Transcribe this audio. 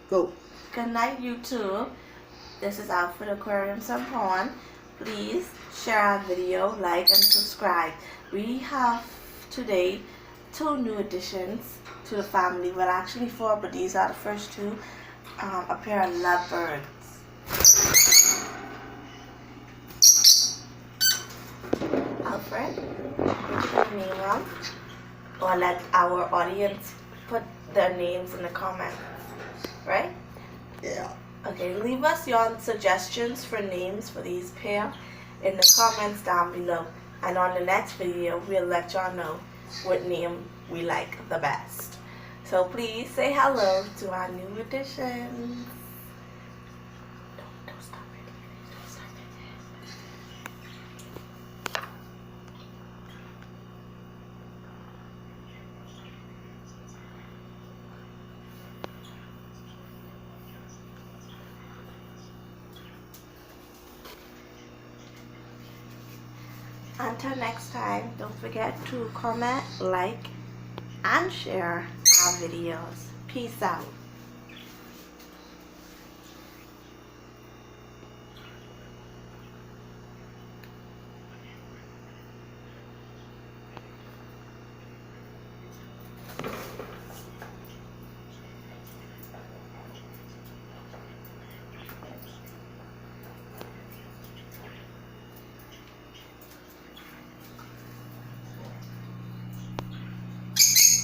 Go. Good night, YouTube. This is Alfred Aquariums and Pond. Please share our video, like, and subscribe. We have today 2 new additions to the family. Well, actually 4, but these are the first 2. A pair of lovebirds. Alfred, would you put a name on? Or let our audience put their names in the comments, right? Yeah. Okay, leave us your suggestions for names for these pair in the comments down below. And on the next video, we'll let y'all know what name we like the best. So please say hello to our new additions. Don't stop it. Don't stop it. Until next time, don't forget to comment, like, and share our videos. Peace out.